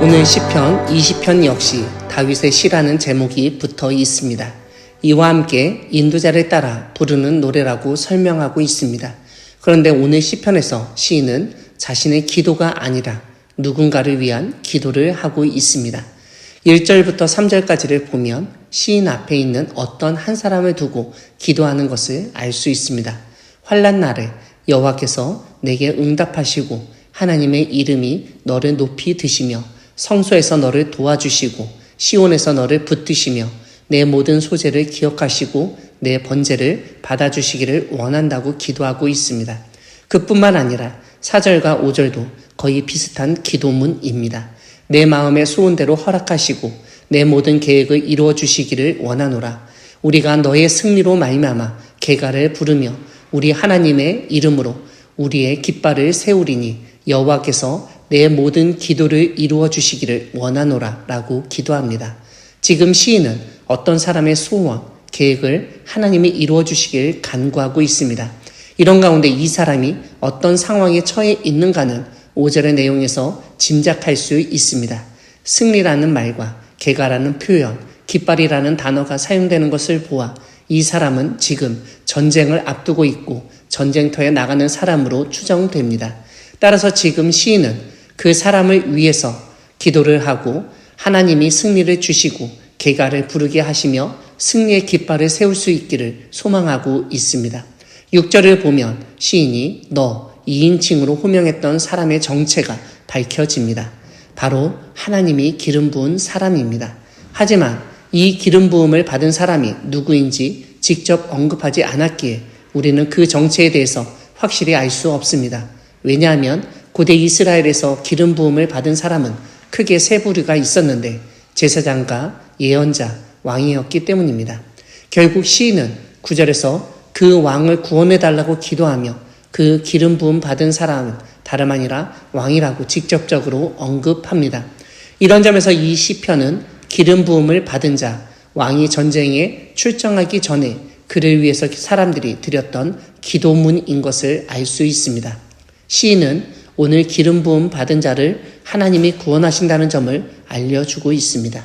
오늘 시편 20편 역시 다윗의 시라는 제목이 붙어 있습니다. 이와 함께 인도자를 따라 부르는 노래라고 설명하고 있습니다. 그런데 오늘 시편에서 시인은 자신의 기도가 아니라 누군가를 위한 기도를 하고 있습니다. 1절부터 3절까지를 보면 시인 앞에 있는 어떤 한 사람을 두고 기도하는 것을 알 수 있습니다. 환난 날에 여호와께서 내게 응답하시고 하나님의 이름이 너를 높이 드시며 성소에서 너를 도와주시고 시온에서 너를 붙드시며 내 모든 소재를 기억하시고 내 번제를 받아주시기를 원한다고 기도하고 있습니다. 그뿐만 아니라 4절과 5절도 거의 비슷한 기도문입니다. 내 마음의 소원대로 허락하시고 내 모든 계획을 이루어 주시기를 원하노라. 우리가 너의 승리로 말미암아 계가를 부르며 우리 하나님의 이름으로 우리의 깃발을 세우리니 여호와께서 내 모든 기도를 이루어 주시기를 원하노라 라고 기도합니다. 지금 시인은 어떤 사람의 소원, 계획을 하나님이 이루어 주시길 간구하고 있습니다. 이런 가운데 이 사람이 어떤 상황에 처해 있는가는 5절의 내용에서 짐작할 수 있습니다. 승리라는 말과 계가라는 표현, 깃발이라는 단어가 사용되는 것을 보아 이 사람은 지금 전쟁을 앞두고 있고 전쟁터에 나가는 사람으로 추정됩니다. 따라서 지금 시인은 그 사람을 위해서 기도를 하고 하나님이 승리를 주시고 계가를 부르게 하시며 승리의 깃발을 세울 수 있기를 소망하고 있습니다. 6절을 보면 시인이 너 2인칭으로 호명했던 사람의 정체가 밝혀집니다. 바로 하나님이 기름 부은 사람입니다. 하지만 이 기름 부음을 받은 사람이 누구인지 직접 언급하지 않았기에 우리는 그 정체에 대해서 확실히 알 수 없습니다. 왜냐하면 고대 이스라엘에서 기름 부음을 받은 사람은 크게 세 부류가 있었는데 제사장과 예언자, 왕이었기 때문입니다. 결국 시인은 9절에서 그 왕을 구원해달라고 기도하며 그 기름 부음 받은 사람은 다름 아니라 왕이라고 직접적으로 언급합니다. 이런 점에서 이 시편은 기름 부음을 받은 자, 왕이 전쟁에 출정하기 전에 그를 위해서 사람들이 드렸던 기도문인 것을 알 수 있습니다. 시인은 오늘 기름 부음 받은 자를 하나님이 구원하신다는 점을 알려주고 있습니다.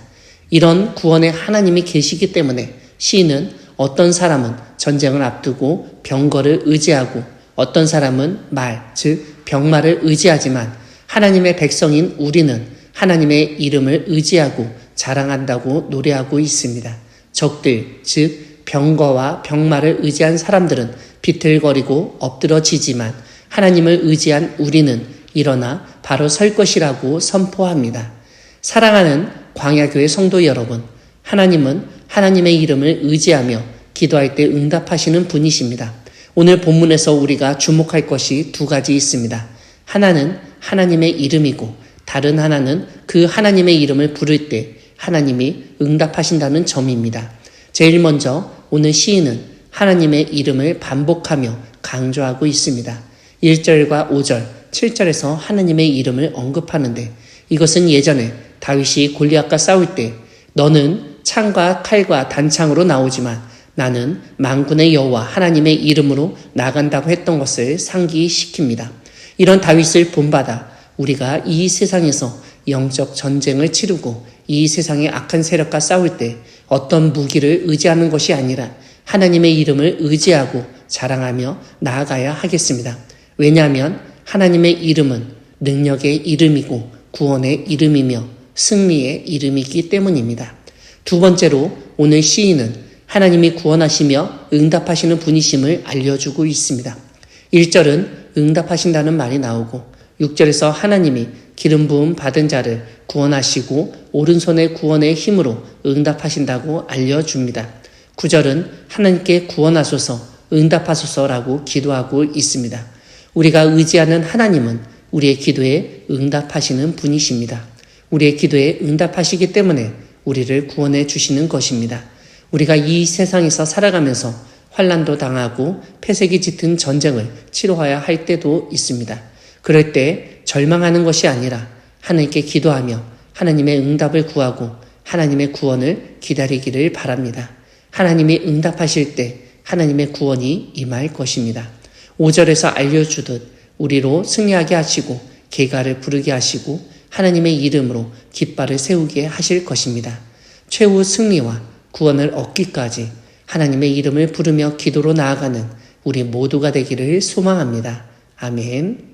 이런 구원의 하나님이 계시기 때문에 시인은 어떤 사람은 전쟁을 앞두고 병거를 의지하고 어떤 사람은 말, 즉 병마를 의지하지만 하나님의 백성인 우리는 하나님의 이름을 의지하고 자랑한다고 노래하고 있습니다. 적들, 즉 병거와 병마를 의지한 사람들은 비틀거리고 엎드러지지만 하나님을 의지한 우리는 일어나 바로 설 것이라고 선포합니다. 사랑하는 광야교회 성도 여러분, 하나님은 하나님의 이름을 의지하며 기도할 때 응답하시는 분이십니다. 오늘 본문에서 우리가 주목할 것이 두 가지 있습니다. 하나는 하나님의 이름이고 다른 하나는 그 하나님의 이름을 부를 때 하나님이 응답하신다는 점입니다. 제일 먼저 오늘 시인은 하나님의 이름을 반복하며 강조하고 있습니다. 1절과 5절, 7절에서 하나님의 이름을 언급하는데 이것은 예전에 다윗이 골리앗과 싸울 때 너는 창과 칼과 단창으로 나오지만 나는 만군의 여호와 하나님의 이름으로 나간다고 했던 것을 상기시킵니다. 이런 다윗을 본받아 우리가 이 세상에서 영적 전쟁을 치르고 이 세상의 악한 세력과 싸울 때 어떤 무기를 의지하는 것이 아니라 하나님의 이름을 의지하고 자랑하며 나아가야 하겠습니다. 왜냐하면 하나님의 이름은 능력의 이름이고 구원의 이름이며 승리의 이름이기 때문입니다. 두 번째로 오늘 시인은 하나님이 구원하시며 응답하시는 분이심을 알려주고 있습니다. 1절은 응답하신다는 말이 나오고 6절에서 하나님이 기름 부음 받은 자를 구원하시고 오른손의 구원의 힘으로 응답하신다고 알려줍니다. 9절은 하나님께 구원하소서 응답하소서라고 기도하고 있습니다. 우리가 의지하는 하나님은 우리의 기도에 응답하시는 분이십니다. 우리의 기도에 응답하시기 때문에 우리를 구원해 주시는 것입니다. 우리가 이 세상에서 살아가면서 환난도 당하고 폐색이 짙은 전쟁을 치러야 할 때도 있습니다. 그럴 때 절망하는 것이 아니라 하나님께 기도하며 하나님의 응답을 구하고 하나님의 구원을 기다리기를 바랍니다. 하나님이 응답하실 때 하나님의 구원이 임할 것입니다. 5절에서 알려주듯 우리로 승리하게 하시고 계가를 부르게 하시고 하나님의 이름으로 깃발을 세우게 하실 것입니다. 최후 승리와 구원을 얻기까지 하나님의 이름을 부르며 기도로 나아가는 우리 모두가 되기를 소망합니다. 아멘.